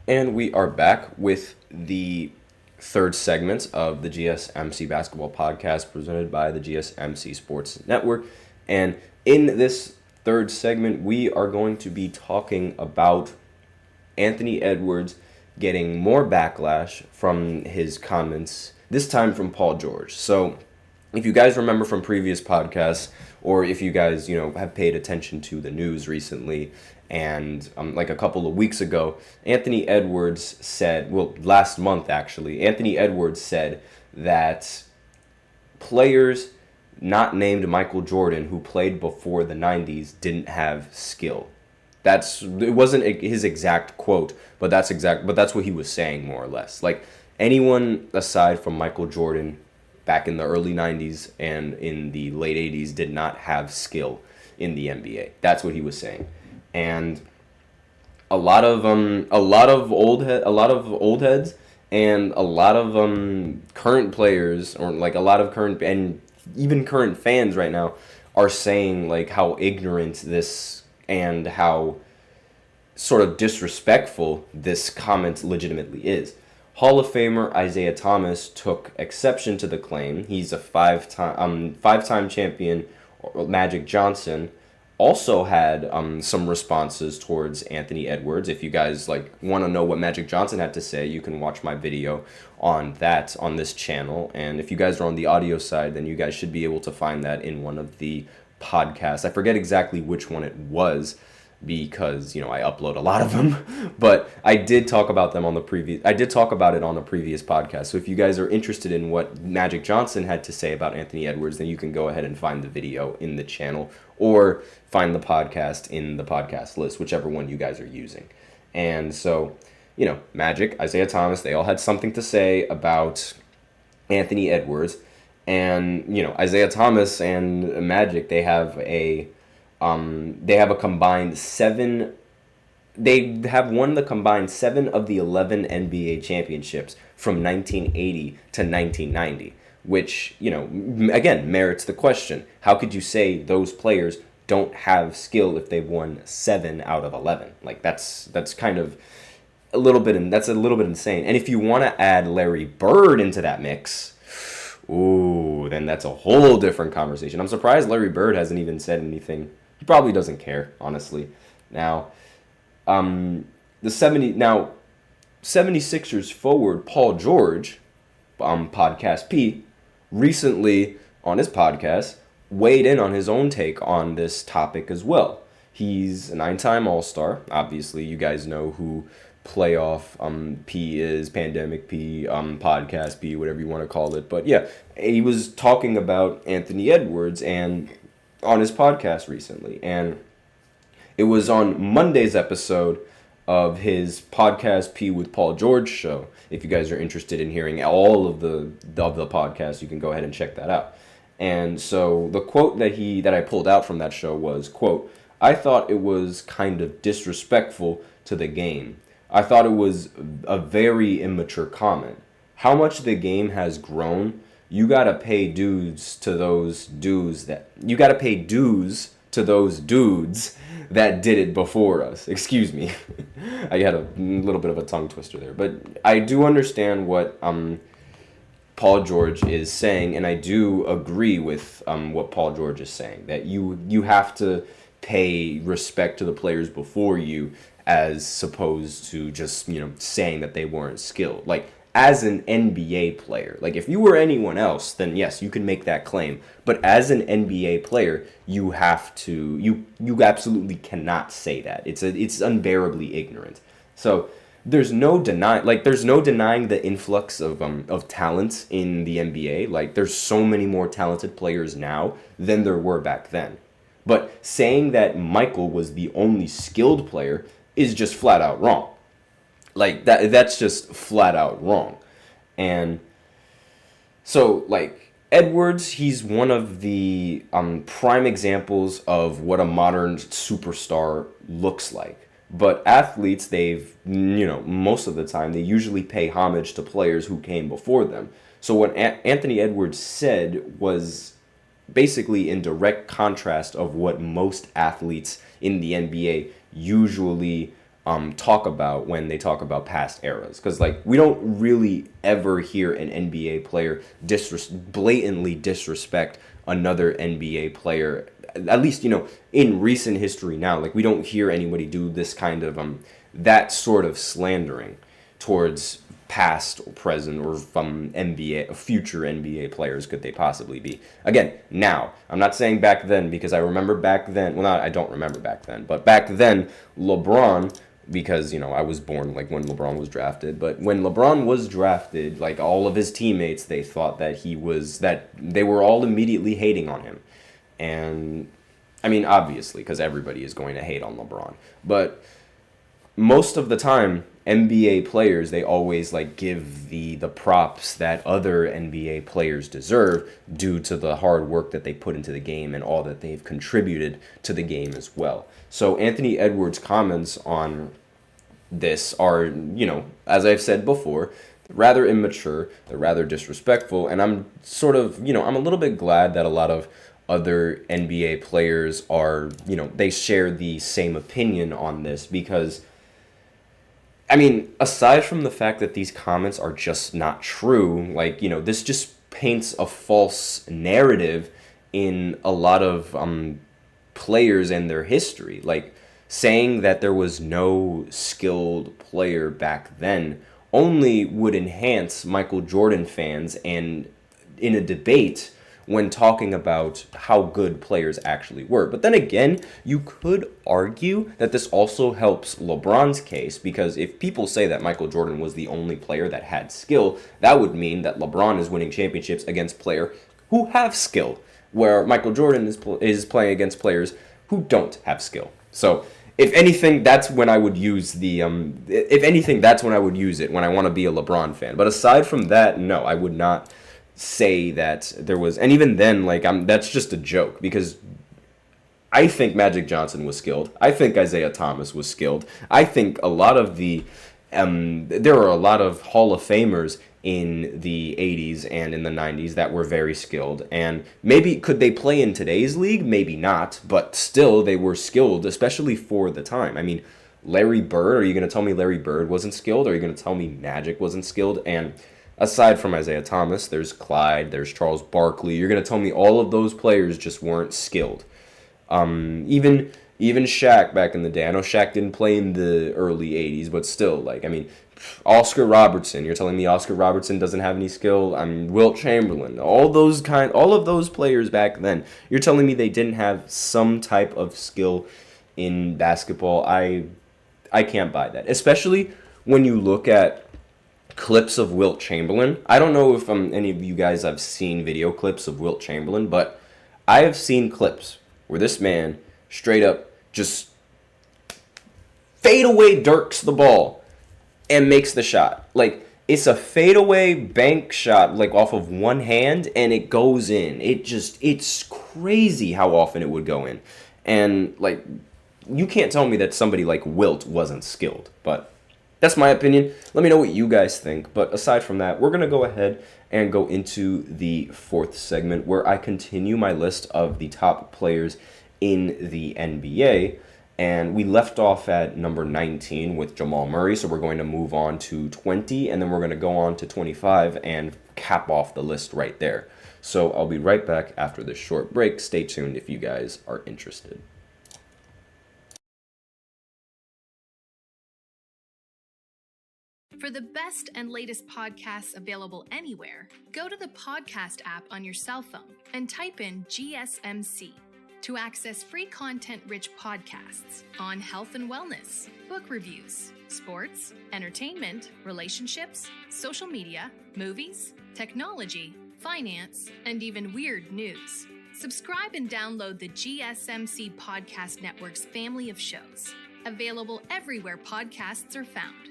And we are back with the third segment of the GSMC Basketball Podcast presented by the GSMC Sports Network. And in this third segment, we are going to be talking about Anthony Edwards getting more backlash from his comments, this time from Paul George. So if you guys remember from previous podcasts, or if you guys, have paid attention to the news recently, and like a couple of weeks ago, Anthony Edwards said, last month actually, Anthony Edwards said that players not named Michael Jordan who played before the 90s didn't have skill. It wasn't his exact quote, but that's what he was saying more or less. Like anyone aside from Michael Jordan back in the early 90s and in the late 80s did not have skill in the NBA. That's what he was saying. And a lot of old heads and a lot of current players, or like a lot of current and even current fans right now, are saying like how ignorant this and how sort of disrespectful this comment legitimately is. Hall of Famer Isaiah Thomas took exception to the claim. He's a five-time champion. Magic Johnson also had some responses towards Anthony Edwards. If you guys want to know what Magic Johnson had to say, you can watch my video on that on this channel. And if you guys are on the audio side, then you guys should be able to find that in one of the podcasts. I forget exactly which one it was, because I upload a lot of them, but I did talk about it on the previous podcast. So if you guys are interested in what Magic Johnson had to say about Anthony Edwards, then you can go ahead and find the video in the channel or find the podcast in the podcast list, whichever one you guys are using. And so, Magic, Isaiah Thomas, they all had something to say about Anthony Edwards. And, Isaiah Thomas and Magic, they have a combined seven. They have won the combined 7 of the 11 NBA championships from 1980 to 1990, which, again, merits the question. How could you say those players don't have skill if they've won 7 out of 11? Like, that's kind of a little bit insane. And if you want to add Larry Bird into that mix, then that's a whole different conversation. I'm surprised Larry Bird hasn't even said anything. He probably doesn't care, honestly. Now, 76ers forward Paul George, Podcast P, recently on his podcast weighed in on his own take on this topic as well. He's a 9-time All-Star. Obviously, you guys know who Playoff P is, Pandemic P, Podcast P, whatever you want to call it. But yeah, he was talking about Anthony Edwards and on his podcast recently, and it was on Monday's episode of his Podcast P with Paul George show. If you guys are interested in hearing all of the podcast, you can go ahead and check that out. And so the quote that I pulled out from that show was, quote, "I thought it was kind of disrespectful to the game. I thought it was a very immature comment. How much the game has grown. You gotta pay dues to those dudes that did it before us." Excuse me. I had a little bit of a tongue twister there, but I do understand what Paul George is saying, and I do agree with what Paul George is saying, that you have to pay respect to the players before you, as opposed to just saying that they weren't skilled. Like, as an NBA player, like if you were anyone else, then yes, you can make that claim. But as an NBA player, you have to, you absolutely cannot say that. It's unbearably ignorant. So there's no denying the influx of talent in the NBA. Like, there's so many more talented players now than there were back then. But saying that Michael was the only skilled player is just flat out wrong. Like, that's just flat out wrong. And so, like, Edwards, he's one of the prime examples of what a modern superstar looks like. But athletes, most of the time, they usually pay homage to players who came before them. So what Anthony Edwards said was basically in direct contrast of what most athletes in the NBA usually talk about when they talk about past eras. Because, like, we don't really ever hear an NBA player blatantly disrespect another NBA player, at least, in recent history now. Like, we don't hear anybody do this kind of, that sort of slandering towards past or present or from future NBA players could they possibly be. Again, now, I'm not saying back then, because I remember back then, I don't remember back then, but back then, LeBron, because, I was born, like, when LeBron was drafted, but when LeBron was drafted, like, all of his teammates, they thought that they were all immediately hating on him. And, I mean, obviously, because everybody is going to hate on LeBron, but most of the time, NBA players, they always like give the props that other NBA players deserve due to the hard work that they put into the game and all that they've contributed to the game as well. So Anthony Edwards' comments on this are, as I've said before, rather immature, they're rather disrespectful, and I'm sort of, I'm a little bit glad that a lot of other NBA players are, they share the same opinion on this, because I mean, aside from the fact that these comments are just not true, like, this just paints a false narrative in a lot of players and their history. Like, saying that there was no skilled player back then only would enhance Michael Jordan fans and in a debate when talking about how good players actually were. But then again, you could argue that this also helps LeBron's case, because if people say that Michael Jordan was the only player that had skill, that would mean that LeBron is winning championships against players who have skill, where Michael Jordan is playing against players who don't have skill. So, if anything, that's when I would use that's when I would use it, when I want to be a LeBron fan. But aside from that, no, I would not say that there was, and even then, like, that's just a joke, because I think Magic Johnson was skilled. I think Isaiah Thomas was skilled. I think a lot of there are a lot of Hall of Famers in the 80s and in the 90s that were very skilled, and maybe could they play in today's league? Maybe not, but still they were skilled, especially for the time. I mean, Larry Bird, are you going to tell me Larry Bird wasn't skilled? Or are you going to tell me Magic wasn't skilled? And aside from Isaiah Thomas, there's Clyde, there's Charles Barkley. You're going to tell me all of those players just weren't skilled. Even Shaq back in the day. I know Shaq didn't play in the early 80s, but still, like, I mean, Oscar Robertson. You're telling me Oscar Robertson doesn't have any skill? I mean, Wilt Chamberlain. All of those players back then. You're telling me they didn't have some type of skill in basketball? I can't buy that. Especially when you look at clips of Wilt Chamberlain. I don't know if any of you guys have seen video clips of Wilt Chamberlain, but I have seen clips where this man straight up just fadeaway dirks the ball and makes the shot. Like, it's a fadeaway bank shot, like, off of one hand, and it goes in. It's crazy how often it would go in. And, like, you can't tell me that somebody like Wilt wasn't skilled, but that's my opinion. Let me know what you guys think. But aside from that, we're going to go ahead and go into the fourth segment, where I continue my list of the top players in the NBA. And we left off at number 19 with Jamal Murray, so we're going to move on to 20, and then we're going to go on to 25 and cap off the list right there. So I'll be right back after this short break. Stay tuned if you guys are interested. For the best and latest podcasts available anywhere, go to the podcast app on your cell phone and type in GSMC to access free content-rich podcasts on health and wellness, book reviews, sports, entertainment, relationships, social media, movies, technology, finance, and even weird news. Subscribe and download the GSMC Podcast Network's family of shows, available everywhere podcasts are found.